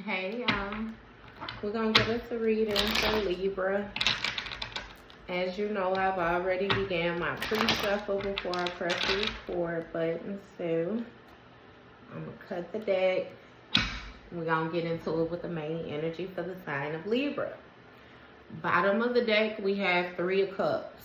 Hey y'all, we're gonna get us a reading for Libra. As you know, I've already began my pre-shuffle before I press the record button, so I'm gonna cut the deck. We're gonna get into it with the main energy for the sign of Libra. Bottom of the deck, we have 3 of Cups.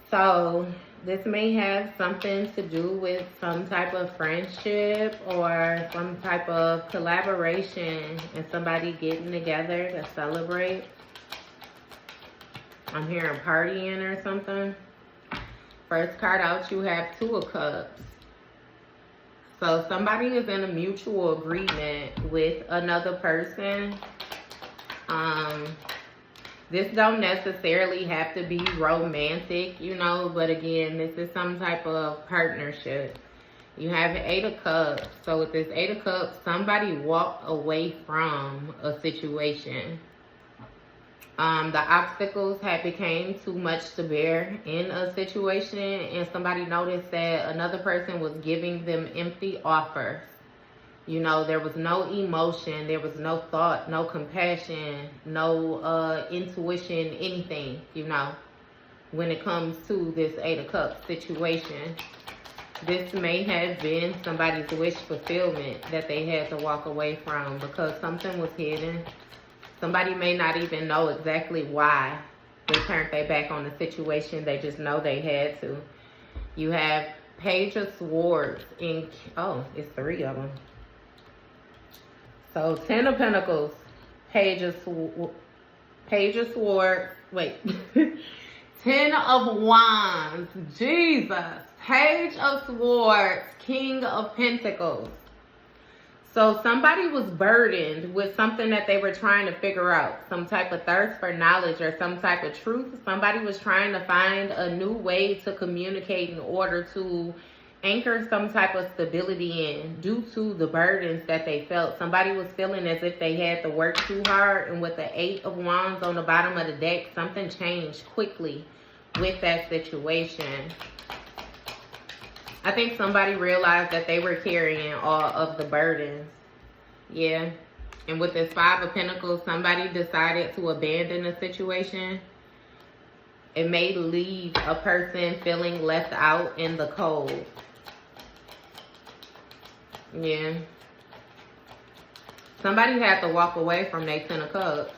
So this may have something to do with some type of friendship or some type of collaboration and somebody getting together to celebrate. I'm hearing partying or something. First card out, you have 2 of Cups. So somebody is in a mutual agreement with another person. This don't necessarily have to be romantic, you know, but again, this is some type of partnership. You have 8 of Cups. So with this 8 of Cups, somebody walked away from a situation. The obstacles had became too much to bear in a situation, and somebody noticed that another person was giving them empty offers. You know, there was no emotion, there was no thought, no compassion, no intuition, anything, you know, when it comes to this 8 of Cups situation. This may have been somebody's wish fulfillment that they had to walk away from because something was hidden. Somebody may not even know exactly why they turned their back on the situation. They just know they had to. You have Page of Swords in, oh, it's 3 of them. So 10 of Pentacles, Page of Swords, wait, 10 of Wands, Jesus, Page of Swords, King of Pentacles. So somebody was burdened with something that they were trying to figure out, some type of thirst for knowledge or some type of truth. Somebody was trying to find a new way to communicate in order to anchor some type of stability in due to the burdens that they felt. Somebody was feeling as if they had to work too hard, and with the 8 of Wands on the bottom of the deck, something changed quickly with that situation. I think somebody realized that they were carrying all of the burdens. Yeah. And with this 5 of Pentacles, somebody decided to abandon a situation. It may leave a person feeling left out in the cold. Yeah. Somebody had to walk away from their 10 of Cups.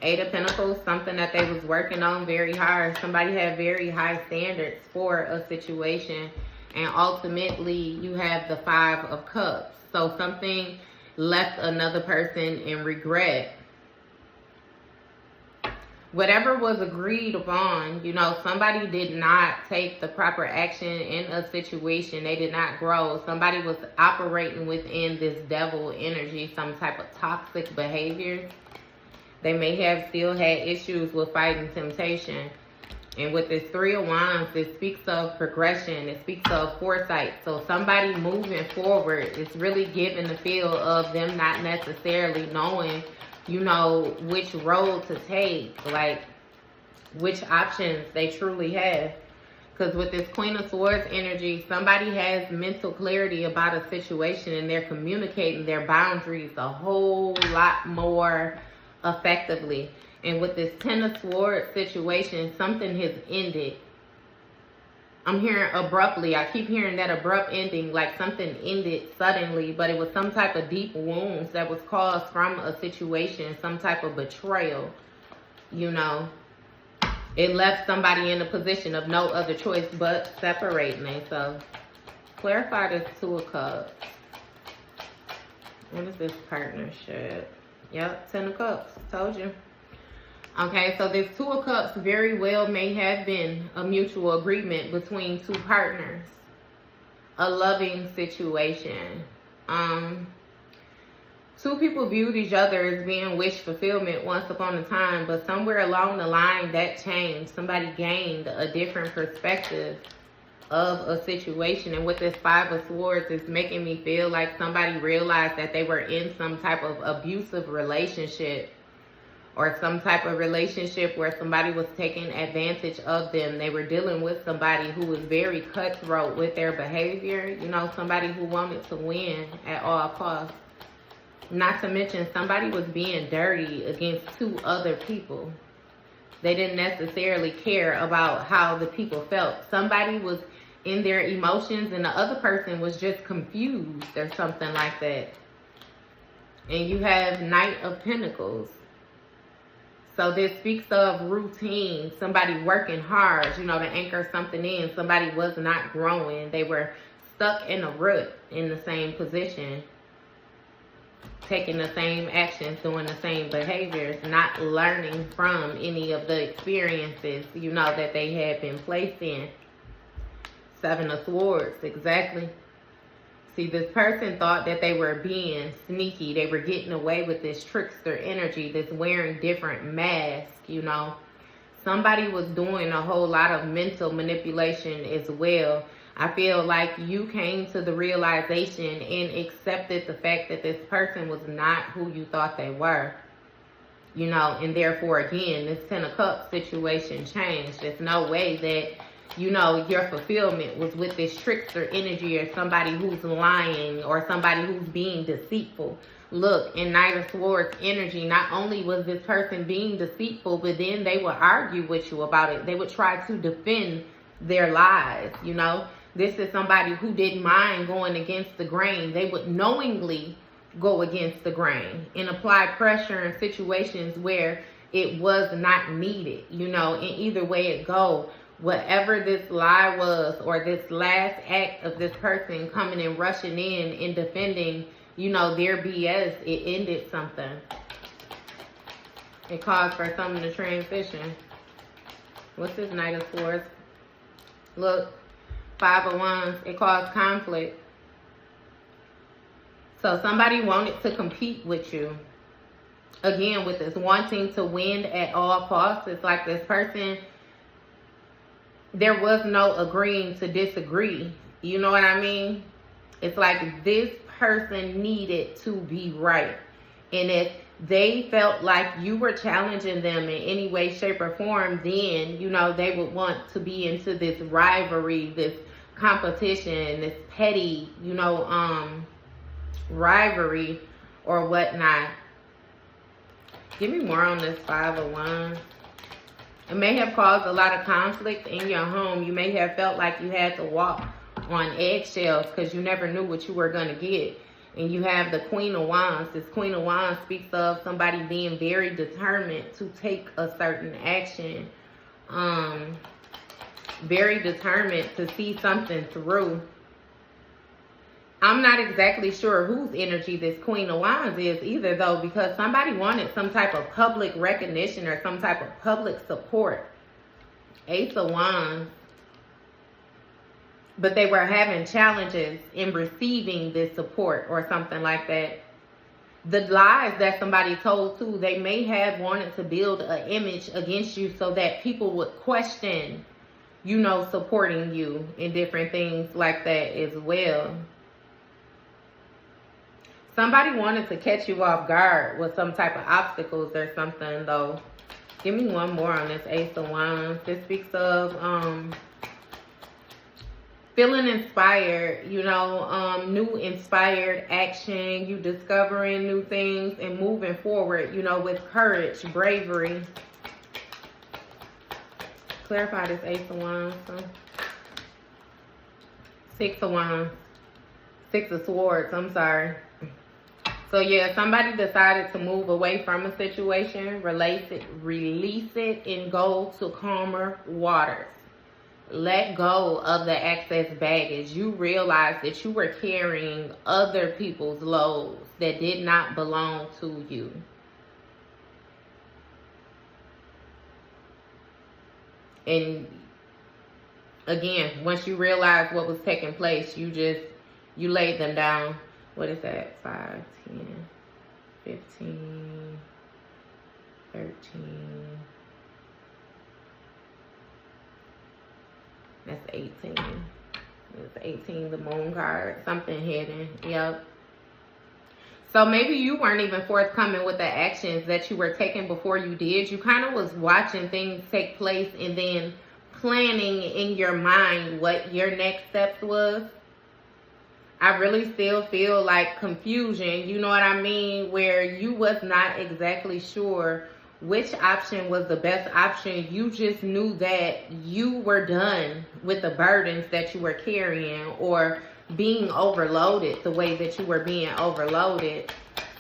8 of Pentacles, something that they was working on very hard. Somebody had very high standards for a situation. And ultimately, you have the 5 of Cups. So something left another person in regret. Whatever was agreed upon, you know, somebody did not take the proper action in a situation. They did not grow. Somebody was operating within this devil energy, some type of toxic behavior. They may have still had issues with fighting temptation. And with this 3 of Wands, it speaks of progression. It speaks of foresight. So somebody moving forward is really giving the feel of them not necessarily knowing, you know, which road to take, like which options they truly have. Because with this Queen of Swords energy, somebody has mental clarity about a situation and they're communicating their boundaries a whole lot more effectively. And with this 10 of Swords situation, something has ended. I'm hearing abruptly. I keep hearing that abrupt ending, like something ended suddenly, but it was some type of deep wounds that was caused from a situation, some type of betrayal, you know. It left somebody in a position of no other choice but separating them. So clarify this 2 of Cups. What is this partnership? Yep, 10 of Cups. Told you. Okay, so this 2 of Cups very well may have been a mutual agreement between 2 partners. A loving situation. 2 people viewed each other as being wish fulfillment once upon a time, but somewhere along the line that changed. Somebody gained a different perspective of a situation. And with this 5 of Swords, it's making me feel like somebody realized that they were in some type of abusive relationship or some type of relationship where somebody was taking advantage of them. They were dealing with somebody who was very cutthroat with their behavior, you know, somebody who wanted to win at all costs. Not to mention somebody was being dirty against 2 other people. They didn't necessarily care about how the people felt. Somebody was in their emotions and the other person was just confused or something like that. And you have Knight of Pentacles. So this speaks of routine, somebody working hard, you know, to anchor something in. Somebody was not growing. They were stuck in a rut in the same position, taking the same actions, doing the same behaviors, not learning from any of the experiences, you know, that they had been placed in. 7 of Swords, exactly. See, this person thought that they were being sneaky. They were getting away with this trickster energy, this wearing different masks, you know. Somebody was doing a whole lot of mental manipulation as well. I feel like you came to the realization and accepted the fact that this person was not who you thought they were. You know, and therefore, again, this 10 of Cups situation changed. There's no way that, you know, your fulfillment was with this trickster energy or somebody who's lying or somebody who's being deceitful. Look, in Knight of Swords energy, not only was this person being deceitful, but then they would argue with you about it. They would try to defend their lies, you know. This is somebody who didn't mind going against the grain. They would knowingly go against the grain and apply pressure in situations where it was not needed, you know. In either way it go, whatever this lie was or this last act of this person coming and rushing in and defending, you know, their BS, it ended something. It caused for something to transition. What's this Knight of Swords? Look, 5 of Wands, it caused conflict. So somebody wanted to compete with you. Again, with this wanting to win at all costs, it's like this person, there was no agreeing to disagree. You know what I mean? It's like this person needed to be right. And if they felt like you were challenging them in any way, shape, or form, then, you know, they would want to be into this rivalry, this competition, this petty, you know, rivalry or whatnot. Give me more on this 5 of Wands. It may have caused a lot of conflict in your home. You may have felt like you had to walk on eggshells because you never knew what you were going to get. And you have the Queen of Wands. This Queen of Wands speaks of somebody being very determined to take a certain action. Very determined to see something through. I'm not exactly sure whose energy this Queen of Wands is either, though, because somebody wanted some type of public recognition or some type of public support. Ace of Wands. But they were having challenges in receiving this support or something like that. The lies that somebody told too, they may have wanted to build an image against you so that people would question, you know, supporting you in different things like that as well. Somebody wanted to catch you off guard with some type of obstacles or something, though. Give me one more on this Ace of Wands. This speaks of feeling inspired, you know, new inspired action, you discovering new things and moving forward, you know, with courage, bravery. Clarify this Ace of Wands. 6 of Wands. 6 of Swords, I'm sorry. So yeah, somebody decided to move away from a situation, release it, and go to calmer waters. Let go of the excess baggage. You realize that you were carrying other people's loads that did not belong to you. And again, once you realize what was taking place, you laid them down. What is that? 5, 10, 15, 13. That's 18. It's 18, the moon card. Something hidden. Yep. So maybe you weren't even forthcoming with the actions that you were taking before you did. You kind of was watching things take place and then planning in your mind what your next steps was. I really still feel like confusion, you know what I mean? Where you was not exactly sure which option was the best option. You just knew that you were done with the burdens that you were carrying, or being overloaded the way that you were being overloaded.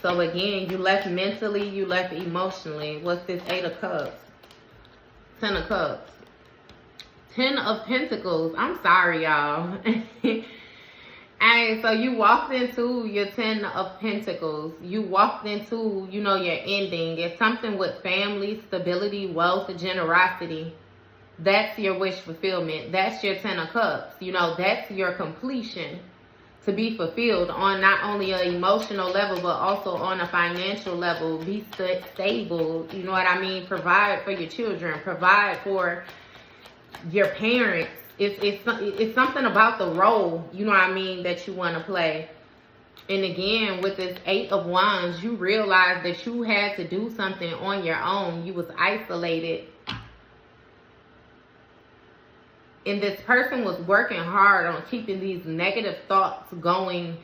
So again, you left mentally, you left emotionally. What's this? 8 of Cups, 10 of Cups, 10 of Pentacles. I'm sorry, y'all. And so you walked into your 10 of Pentacles. You walked into, you know, your ending. It's something with family, stability, wealth, generosity. That's your wish fulfillment. That's your 10 of Cups. You know, that's your completion to be fulfilled on not only an emotional level, but also on a financial level. Be stable, you know what I mean? Provide for your children. Provide for your parents. It's something about the role, you know what I mean, that you want to play. And again, with this 8 of Wands, you realize that you had to do something on your own. You was isolated. And this person was working hard on keeping these negative thoughts going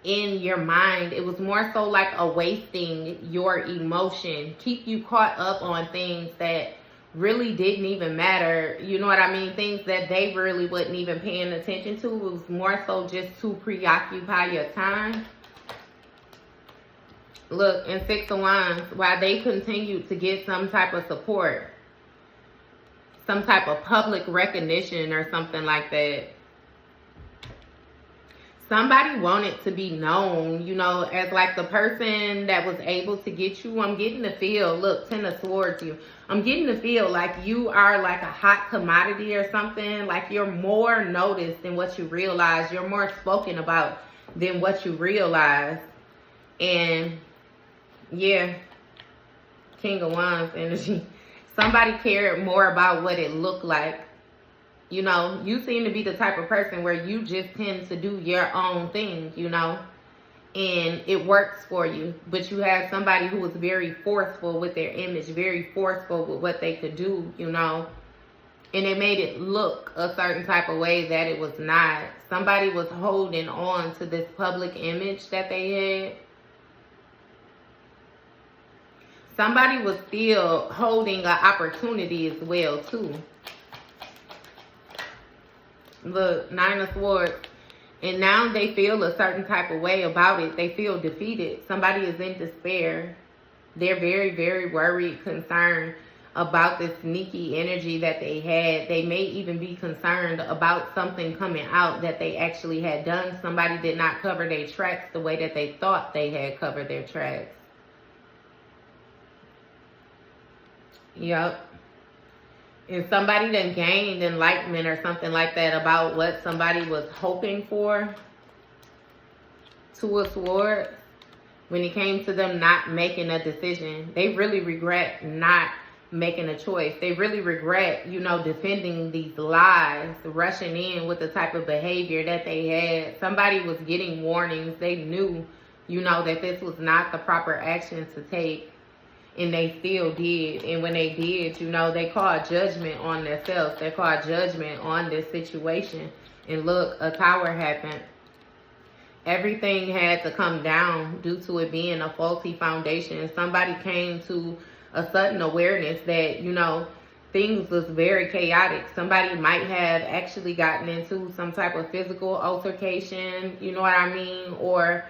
in your mind. It was more so like a wasting your emotion. Keep you caught up on things that really didn't even matter. You know what I mean? Things that they really wasn't even paying attention to. It was more so just to preoccupy your time. Look, in 6 of Wands, while they continued to get some type of support, some type of public recognition or something like that. Somebody wanted to be known, you know, as like the person that was able to get you. I'm getting the feel, look, 10 of Swords, you. I'm getting the feel like you are like a hot commodity or something. Like you're more noticed than what you realize. You're more spoken about than what you realize. And yeah, King of Wands energy. Somebody cared more about what it looked like. You know, you seem to be the type of person where you just tend to do your own thing, you know, and it works for you. But you have somebody who was very forceful with their image, very forceful with what they could do, you know, and it made it look a certain type of way that it was not. Somebody was holding on to this public image that they had. Somebody was still holding an opportunity as well, too. Look, 9 of Swords. And now they feel a certain type of way about it. They feel defeated. Somebody is in despair. They're very, very worried, concerned about this sneaky energy that they had. They may even be concerned about something coming out that they actually had done. Somebody did not cover their tracks the way that they thought they had covered their tracks. Yep. And somebody done gained enlightenment or something like that about what somebody was hoping for. 2 of Swords. When it came to them not making a decision, they really regret not making a choice. They really regret, you know, defending these lies, rushing in with the type of behavior that they had. Somebody was getting warnings. They knew, you know, that this was not the proper action to take. And they still did. And when they did, you know, they called judgment on themselves. They called judgment on this situation. And look, a tower happened. Everything had to come down due to it being a faulty foundation. Somebody came to a sudden awareness that, you know, things was very chaotic. Somebody might have actually gotten into some type of physical altercation, you know what I mean? Or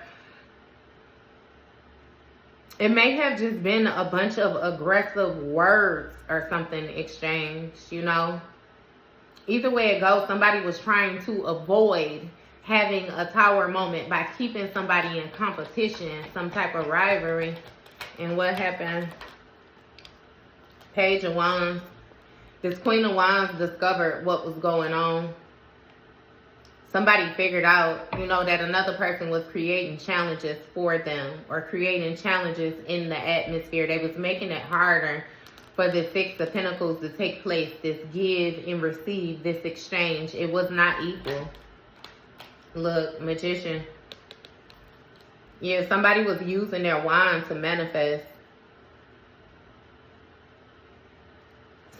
it may have just been a bunch of aggressive words or something exchanged, you know. Either way it goes, somebody was trying to avoid having a tower moment by keeping somebody in competition, some type of rivalry. And what happened? Page of Wands. This Queen of Wands discovered what was going on. Somebody figured out, you know, that another person was creating challenges for them or creating challenges in the atmosphere. They was making it harder for the 6 of Pentacles to take place, this give and receive, this exchange. It was not equal. Look, Magician. Yeah, somebody was using their wand to manifest.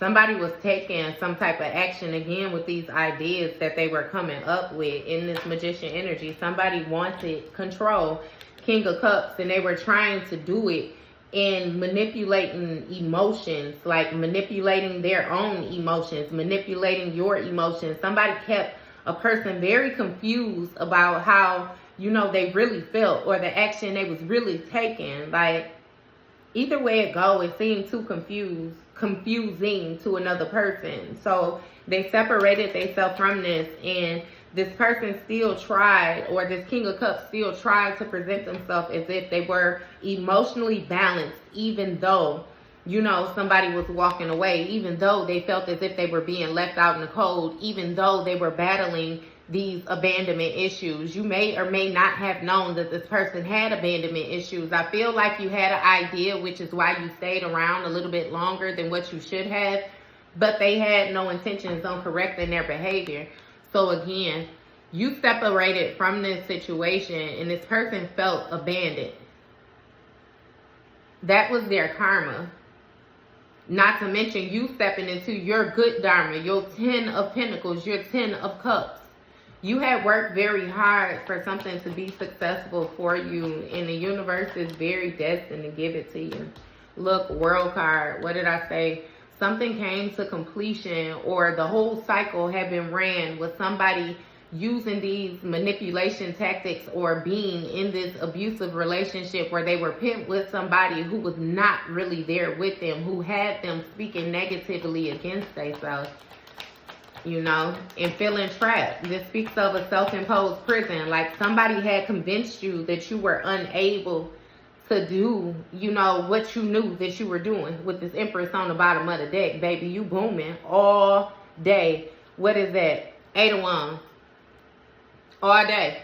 Somebody was taking some type of action again with these ideas that they were coming up with in this magician energy. Somebody wanted control, King of Cups, and they were trying to do it in manipulating emotions, like manipulating their own emotions, manipulating your emotions. Somebody kept a person very confused about how, you know, they really felt or the action they was really taking. Like, either way it go, it seemed too confusing to another person. So they separated themselves from this, and this person still tried, or this King of Cups still tried to present themselves as if they were emotionally balanced, even though, you know, somebody was walking away, even though they felt as if they were being left out in the cold, even though they were battling these abandonment issues. You may or may not have known that this person had abandonment issues. I feel like you had an idea, which is why you stayed around a little bit longer than what you should have, but they had no intentions on correcting their behavior. So again, you separated from this situation and this person felt abandoned. That was their karma. Not to mention you stepping into your good dharma, your 10 of Pentacles, your 10 of Cups. You had worked very hard for something to be successful for you, and the universe is very destined to give it to you. Look, World card, what did I say? Something came to completion, or the whole cycle had been ran with somebody using these manipulation tactics or being in this abusive relationship where they were pent with somebody who was not really there with them, who had them speaking negatively against themselves. You know, and feeling trapped. This speaks of a self-imposed prison. Like somebody had convinced you that you were unable to do, you know, what you knew that you were doing. With this Empress on the bottom of the deck, baby, you booming all day. What is that? 8 of Wands. All day.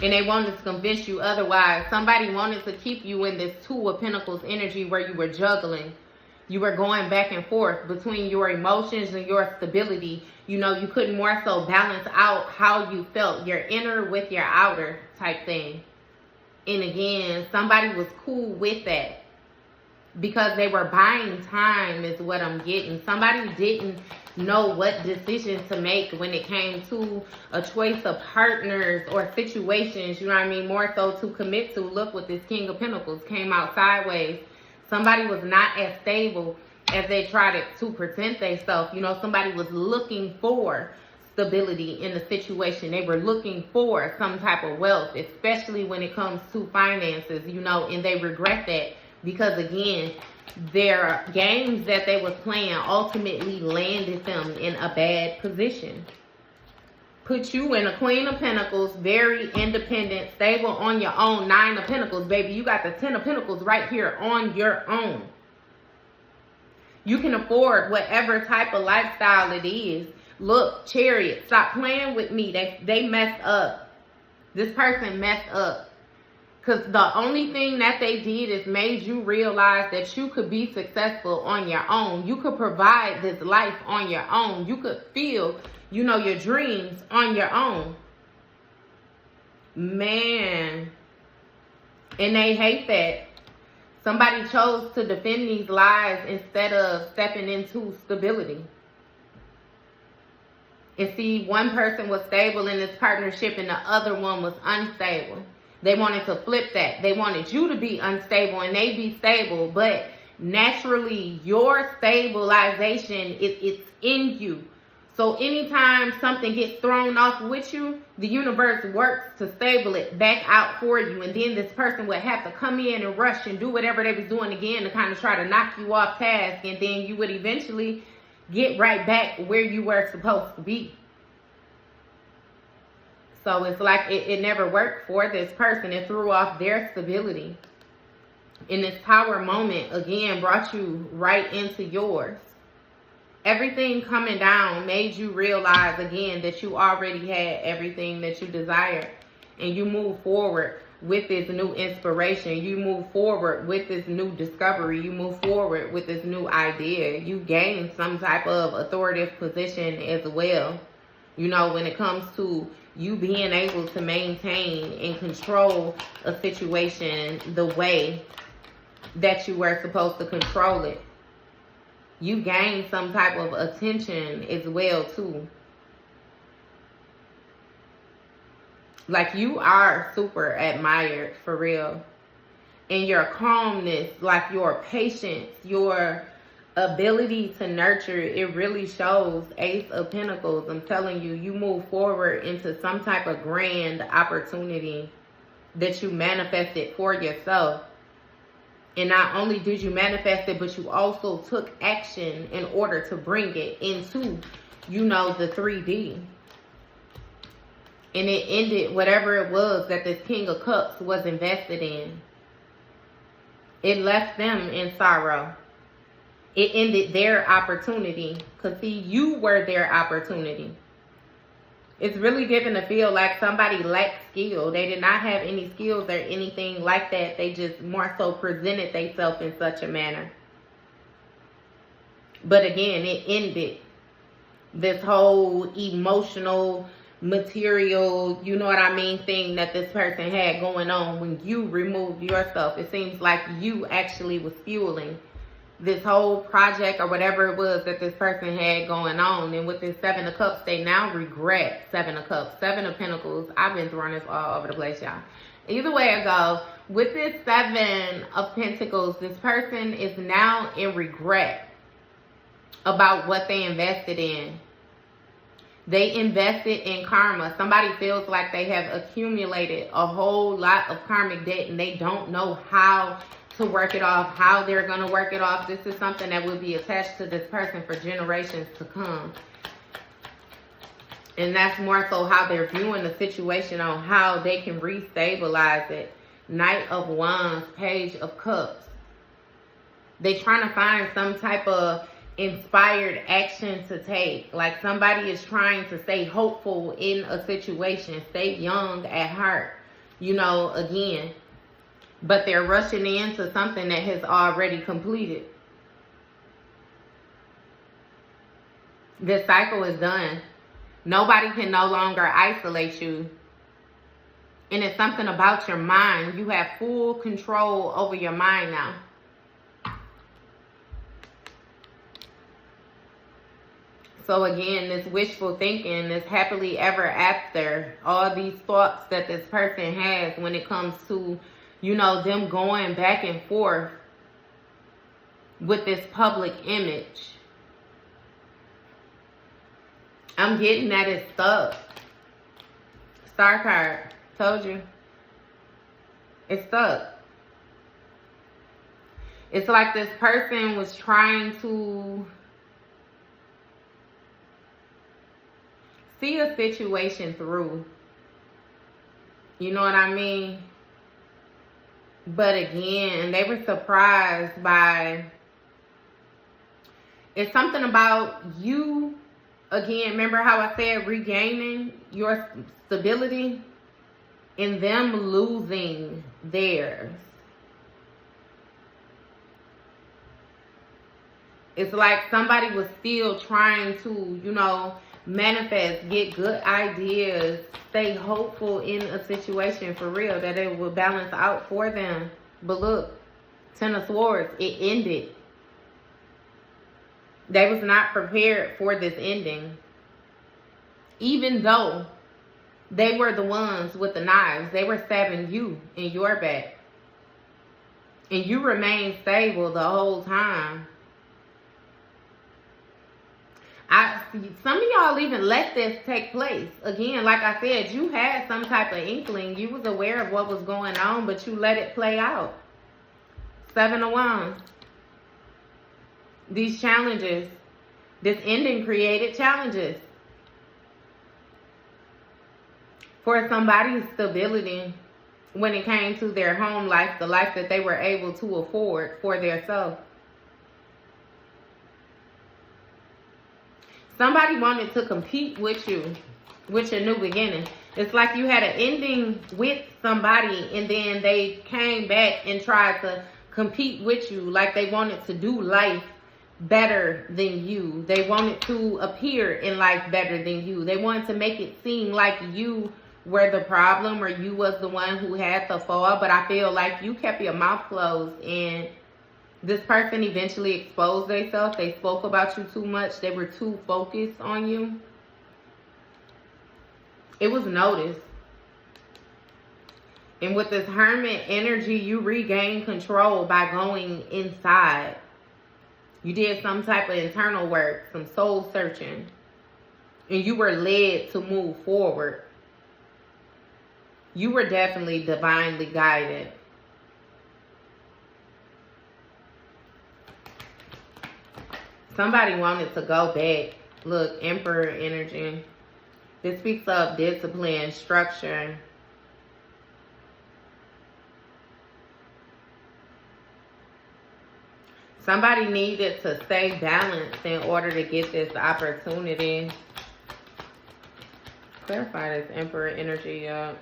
And they wanted to convince you otherwise. Somebody wanted to keep you in this 2 of Pentacles energy where you were juggling. You were going back and forth between your emotions and your stability. You know, you couldn't more so balance out how you felt, your inner with your outer type thing. And again, somebody was cool with that because they were buying time is what I'm getting. Somebody didn't know what decision to make when it came to a choice of partners or situations, you know what I mean, more so to commit to. Look what this King of Pentacles came out sideways. Somebody was not as stable as they tried to present themselves. You know, somebody was looking for stability in the situation. They were looking for some type of wealth, especially when it comes to finances, you know, and they regret that because, again, their games that they was playing ultimately landed them in a bad position. Put you in a Queen of Pentacles, very independent, stable, on your own. 9 of Pentacles, baby. You got the 10 of Pentacles right here on your own. You can afford whatever type of lifestyle it is. Look, Chariot, stop playing with me. They messed up. This person messed up. Because the only thing that they did is made you realize that you could be successful on your own. You could provide this life on your own. You could feel, you know, your dreams on your own. Man. And they hate that. Somebody chose to defend these lies instead of stepping into stability. And see, one person was stable in this partnership and the other one was unstable. They wanted to flip that. They wanted you to be unstable and they be stable. But naturally, your stabilization, it's in you. So anytime something gets thrown off with you, the universe works to stable it back out for you. And then this person would have to come in and rush and do whatever they was doing again to kind of try to knock you off task. And then you would eventually get right back where you were supposed to be. So it's like it never worked for this person. It threw off their stability. And this Tower moment, again, brought you right into yours. Everything coming down made you realize, again, that you already had everything that you desired. And you move forward with this new inspiration. You move forward with this new discovery. You move forward with this new idea. You gain some type of authoritative position as well. You know, when it comes to you being able to maintain and control a situation the way that you were supposed to control it. You gain some type of attention as well too. Like, you are super admired for real. And your calmness, like your patience, your ability to nurture, it really shows. Ace of Pentacles. I'm telling you, you move forward into some type of grand opportunity that you manifested for yourself. And not only did you manifest it, but you also took action in order to bring it into, you know, the 3D. And it ended whatever it was that this King of Cups was invested in. It left them in sorrow. It ended their opportunity. Because, see, you were their opportunity. It's really given to feel like somebody lacked skill. They did not have any skills or anything like that. They just more so presented themselves in such a manner. But again, it ended this whole emotional, material, you know what I mean, thing that this person had going on when you removed yourself. It seems like you actually was fueling this whole project or whatever it was that this person had going on. And with this 7 of Cups, they now regret 7 of Cups, 7 of Pentacles. I've been throwing this all over the place, y'all. Either way it goes, with this 7 of Pentacles, this person is now in regret about what they invested in. They invested in karma. Somebody feels like they have accumulated a whole lot of karmic debt and they don't know how to work it off, how they're going to work it off. This is something that will be attached to this person for generations to come. And that's more so how they're viewing the situation, on how they can restabilize it. Knight of Wands, Page of Cups. They're trying to find some type of inspired action to take. Like, somebody is trying to stay hopeful in a situation, stay young at heart, you know, again. But they're rushing into something that has already completed. This cycle is done. Nobody can no longer isolate you. And it's something about your mind. You have full control over your mind now. So again, this wishful thinking, this happily ever after, all these thoughts that this person has when it comes to, you know, them going back and forth with this public image. I'm getting that it's stuck. Star card. Told you. It's stuck. It's like this person was trying to see a situation through. You know what I mean? But again, they were surprised by, it's something about you, again, remember how I said regaining your stability, and them losing theirs. It's like somebody was still trying to, you know, manifest, get good ideas, stay hopeful in a situation for real, that it will balance out for them. But look, 10 of Swords, it ended. They was not prepared for this ending. Even though they were the ones with the knives, they were stabbing you in your back. And you remained stable the whole time. Some of y'all even let this take place. Again, like I said, you had some type of inkling. You was aware of what was going on, but you let it play out. 7 of Wands. These challenges, this ending created challenges for somebody's stability when it came to their home life, the life that they were able to afford for themselves. Somebody wanted to compete with you, with your new beginning. It's like you had an ending with somebody and then they came back and tried to compete with you, like they wanted to do life better than you. They wanted to appear in life better than you. They wanted to make it seem like you were the problem or you was the one who had the fall. But I feel like you kept your mouth closed, and this person eventually exposed themselves. They spoke about you too much. They were too focused on you. It was noticed. And with this hermit energy, you regained control by going inside. You did some type of internal work, some soul searching. And you were led to move forward. You were definitely divinely guided. Somebody wanted to go back. Look, Emperor energy. This speaks of discipline, structure. Somebody needed to stay balanced in order to get this opportunity. Clarify this Emperor energy up.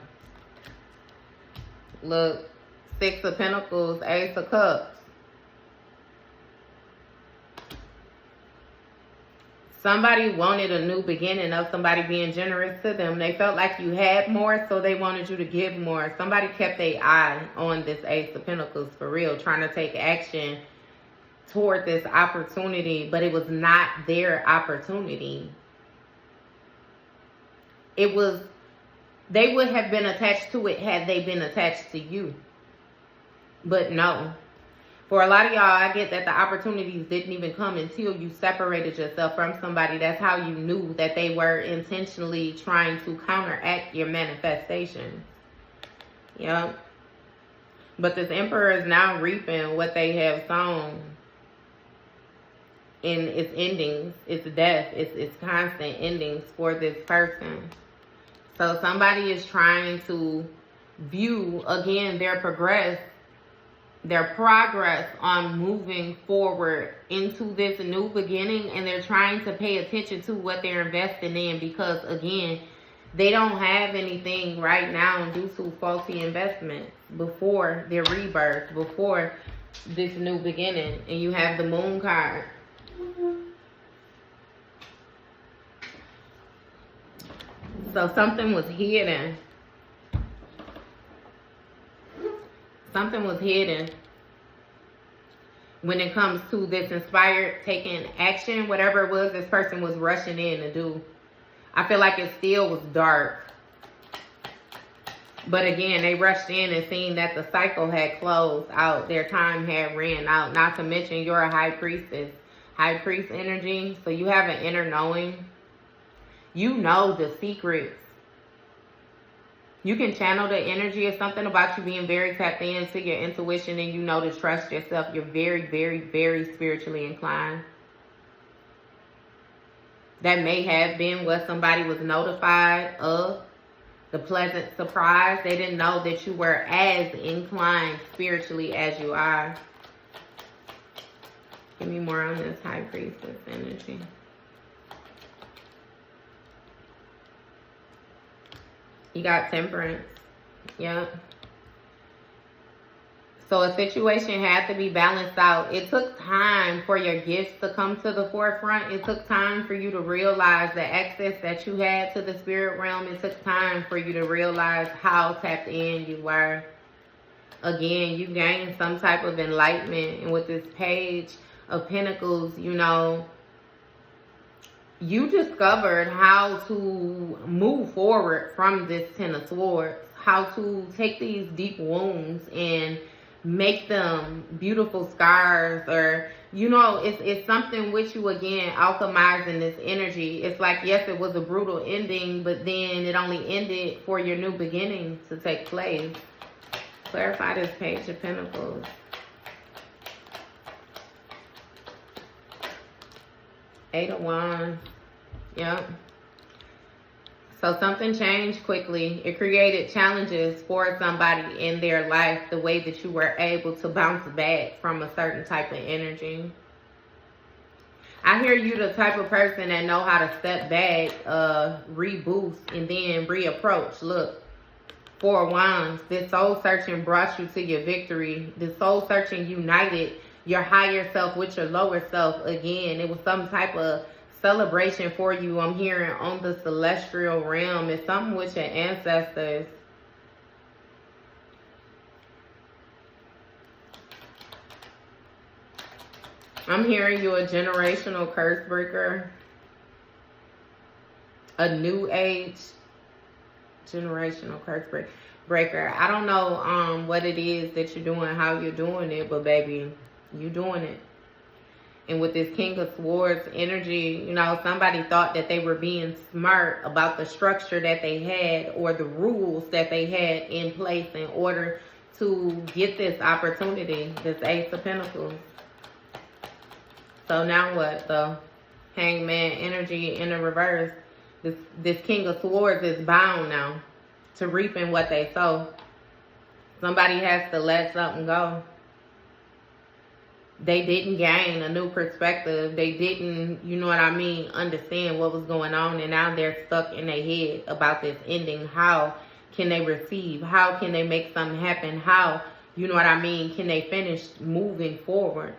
Look, Six of Pentacles, Ace of Cups. Somebody wanted a new beginning of somebody being generous to them. They felt like you had more, so they wanted you to give more. Somebody kept their eye on this Ace of Pentacles for real, trying to take action toward this opportunity, but it was not their opportunity. It was, they would have been attached to it had they been attached to you. But no. For a lot of y'all, I get that the opportunities didn't even come until you separated yourself from somebody. That's how you knew that they were intentionally trying to counteract your manifestation. Yep. But this Emperor is now reaping what they have sown. And it's endings, it's death, it's constant endings for this person. So somebody is trying to view, again, their progress on moving forward into this new beginning, and they're trying to pay attention to what they're investing in because, again, they don't have anything right now due to faulty investments before their rebirth, before this new beginning. And you have the Moon card. So something was hidden. Something was hidden when it comes to this inspired taking action. Whatever it was, this person was rushing in to do. I feel like it still was dark. But again, they rushed in and seen that the cycle had closed out. Their time had ran out. Not to mention you're a high priestess. High priest energy. So you have an inner knowing. You know the secrets. You can channel the energy. It's something about you being very tapped into your intuition, and you know to trust yourself. You're very, very, very spiritually inclined. That may have been what somebody was notified of. The pleasant surprise. They didn't know that you were as inclined spiritually as you are. Give me more on this high priestess energy. You got Temperance. Yep. So a situation had to be balanced out. It took time for your gifts to come to the forefront. It took time for you to realize the access that you had to the spirit realm. It took time for you to realize how tapped in you were. Again, you gained some type of enlightenment. And with this Page of Pentacles, you know, you discovered how to move forward from this Ten of Swords. How to take these deep wounds and make them beautiful scars, or you know, it's something with you again alchemizing this energy. It's like, yes, it was a brutal ending, but then it only ended for your new beginning to take place. Clarify this Page of Pentacles. Eight of Wands. Yep. So something changed quickly. It created challenges for somebody in their life, the way that you were able to bounce back from a certain type of energy. I hear you the type of person that know how to step back, reboost, and then reapproach. Look, Four of Wands. This soul searching brought you to your victory. This soul searching united your higher self with your lower self again. It was some type of celebration for you. I'm hearing on the celestial realm. It's something with your ancestors. I'm hearing you a generational curse breaker. A new age generational curse breaker. I don't know what it is that you're doing, how you're doing it, but baby, you doing it. And with this King of Swords energy, you know, somebody thought that they were being smart about the structure that they had or the rules that they had in place in order to get this opportunity, this Ace of Pentacles. So now what? The Hangman energy in the reverse. This King of Swords is bound now to reaping what they sow. Somebody has to let something go. They didn't gain a new perspective. They didn't, you know what I mean, understand what was going on. And now they're stuck in their head about this ending. How can they receive? How can they make something happen? How, you know what I mean, can they finish moving forward?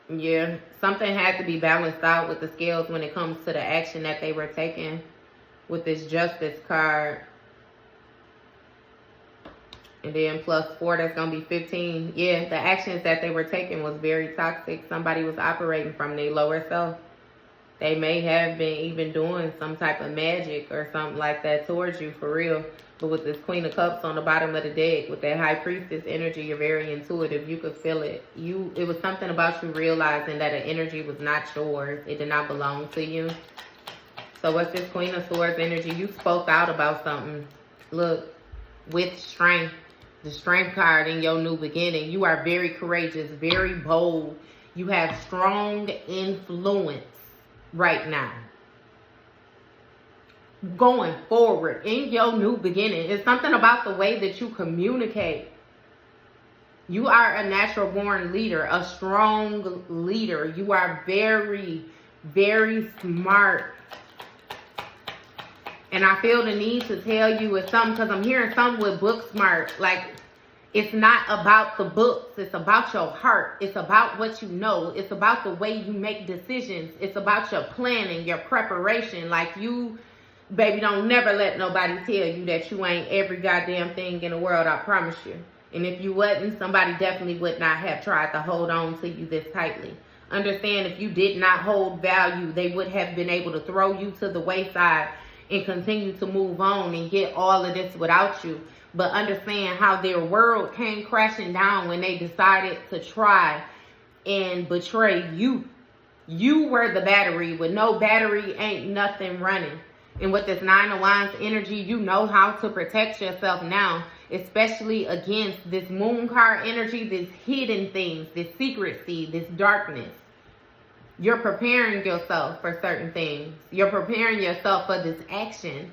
Yeah, something had to be balanced out with the scales when it comes to the action that they were taking with this Justice card. And then +4, that's going to be 15. Yeah, the actions that they were taking was very toxic. Somebody was operating from their lower self. They may have been even doing some type of magic or something like that towards you, for real. But with this Queen of Cups on the bottom of the deck, with that High Priestess energy, you're very intuitive. You could feel it. It was something about you realizing that an energy was not yours. It did not belong to you. So what's this Queen of Swords energy? You spoke out about something. Look, with strength. The Strength card in your new beginning. You are very courageous, very bold. You have strong influence right now. Going forward in your new beginning. It's something about the way that you communicate. You are a natural born leader, a strong leader. You are very, very smart. And I feel the need to tell you it's something, because I'm hearing something with book smart. Like, it's not about the books. It's about your heart. It's about what you know. It's about the way you make decisions. It's about your planning, your preparation. Like, you, baby, don't never let nobody tell you that you ain't every goddamn thing in the world. I promise you. And if you wasn't, somebody definitely would not have tried to hold on to you this tightly. Understand, if you did not hold value, they would have been able to throw you to the wayside and continue to move on and get all of this without you. But understand how their world came crashing down when they decided to try and betray you. You were the battery. With no battery, ain't nothing running. And with this Nine of Wands energy, you know how to protect yourself now, especially against this Moon card energy, this hidden things, this secrecy, this darkness. You're preparing yourself for certain things. You're preparing yourself for this action.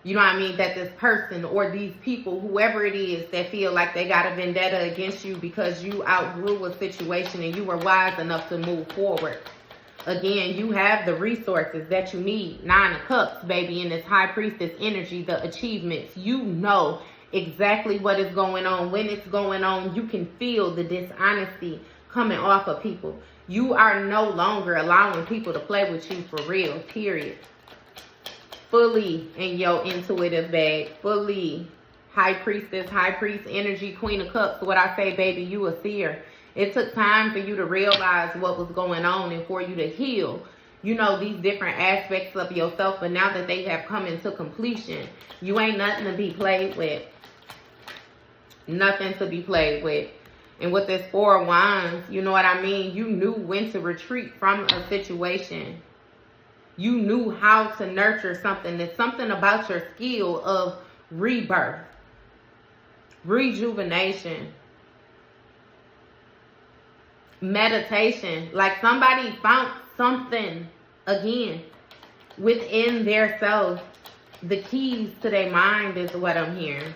You know what I mean? That this person or these people, whoever it is that feel like they got a vendetta against you because you outgrew a situation and you were wise enough to move forward. Again, you have the resources that you need. 9 of Cups, baby, in this High Priestess energy, the achievements. You know exactly what is going on, when it's going on. You can feel the dishonesty coming off of people. You are no longer allowing people to play with you for real, period. Fully in your intuitive bag. Fully High Priestess, High Priest energy, Queen of Cups. What I say, baby, you a seer. It took time for you to realize what was going on and for you to heal, you know, these different aspects of yourself. But now that they have come into completion, you ain't nothing to be played with. Nothing to be played with. And with this 4 of Wands, you know what I mean? You knew when to retreat from a situation. You knew how to nurture something. There's something about your skill of rebirth, rejuvenation, meditation. Like somebody found something again within their self. The keys to their mind is what I'm hearing.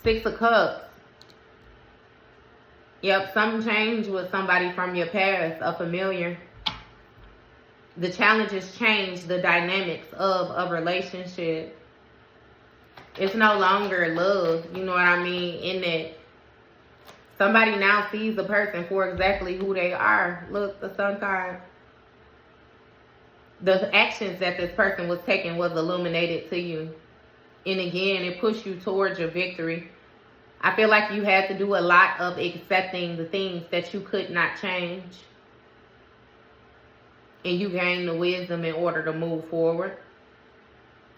6 of Cups. Yep, something changed with somebody from your past, a familiar. The challenges change the dynamics of a relationship. It's no longer love, you know what I mean? In that somebody now sees the person for exactly who they are. Look, the Sun card. The actions that this person was taking was illuminated to you. And again, it pushed you towards your victory. I feel like you had to do a lot of accepting the things that you could not change. And you gained the wisdom in order to move forward.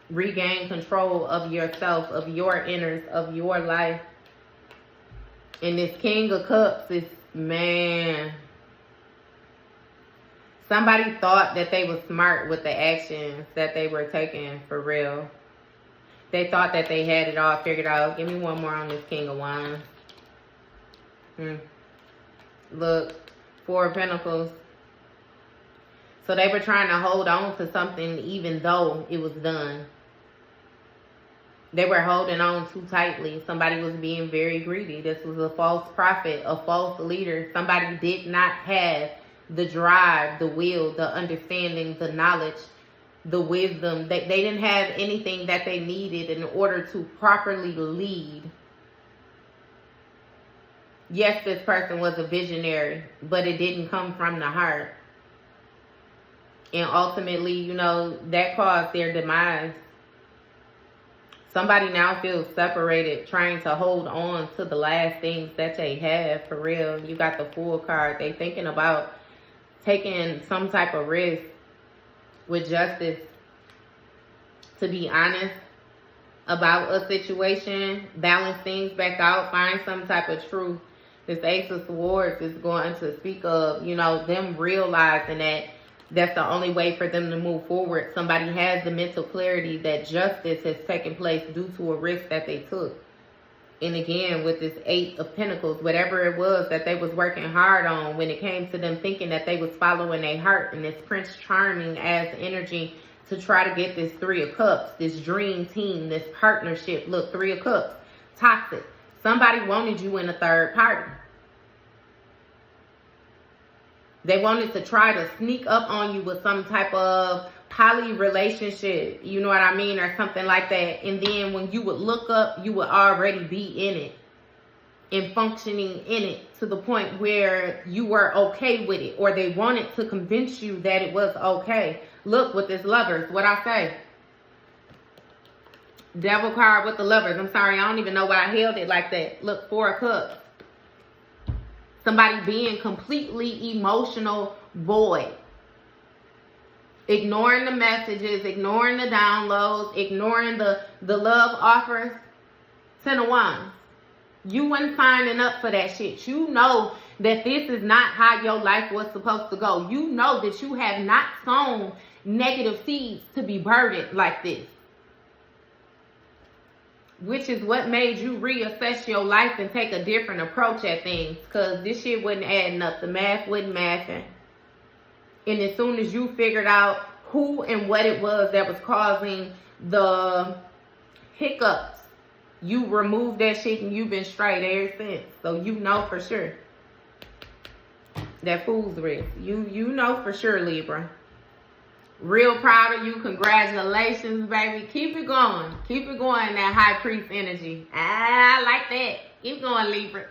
Regain control of yourself, of your inners, of your life. And this King of Cups is, man, somebody thought that they were smart with the actions that they were taking, for real. They thought that they had it all figured out. Give me one more on this King of Wands. Look, Four of Pentacles. So they were trying to hold on to something even though it was done. They were holding on too tightly. Somebody was being very greedy. This was a false prophet, a false leader. Somebody did not have the drive, the will, the understanding, the knowledge, the wisdom. They didn't have anything that they needed in order to properly lead. Yes, this person was a visionary, but it didn't come from the heart. And ultimately, you know, that caused their demise. Somebody now feels separated, trying to hold on to the last things that they have, for real. You got the Fool card. They thinking about taking some type of risk with justice, to be honest about a situation, balance things back out, find some type of truth. This Ace of Swords is going to speak of, you know, them realizing that that's the only way for them to move forward. Somebody has the mental clarity that justice has taken place due to a risk that they took. And again, with this Eight of Pentacles, whatever it was that they was working hard on, when it came to them thinking that they was following their heart, and this Prince Charming as energy to try to get this Three of Cups, this dream team, this partnership. Look, Three of Cups, toxic. Somebody wanted you in a third party. They wanted to try to sneak up on you with some type of poly relationship, you know what I mean, or something like that. And then when you would look up, you would already be in it and functioning in it to the point where you were okay with it, or they wanted to convince you that it was okay. Look, with this Lovers, what I say? Devil card with the Lovers. I'm sorry, I don't even know why I held it like that. Look, Four of Cups. Somebody being completely emotional void. Ignoring the messages, ignoring the downloads, ignoring the love offers. Ten of Wands. You weren't signing up for that shit. You know that this is not how your life was supposed to go. You know that you have not sown negative seeds to be burdened like this. Which is what made you reassess your life and take a different approach at things. Because this shit wasn't adding up. The math wasn't mathing. And as soon as you figured out who and what it was that was causing the hiccups, you removed that shit and you've been straight ever since. So you know for sure. That Fool's risk. You know for sure, Libra. Real proud of you. Congratulations, baby. Keep it going. Keep it going, that High Priest energy. I like that. Keep going, Libra.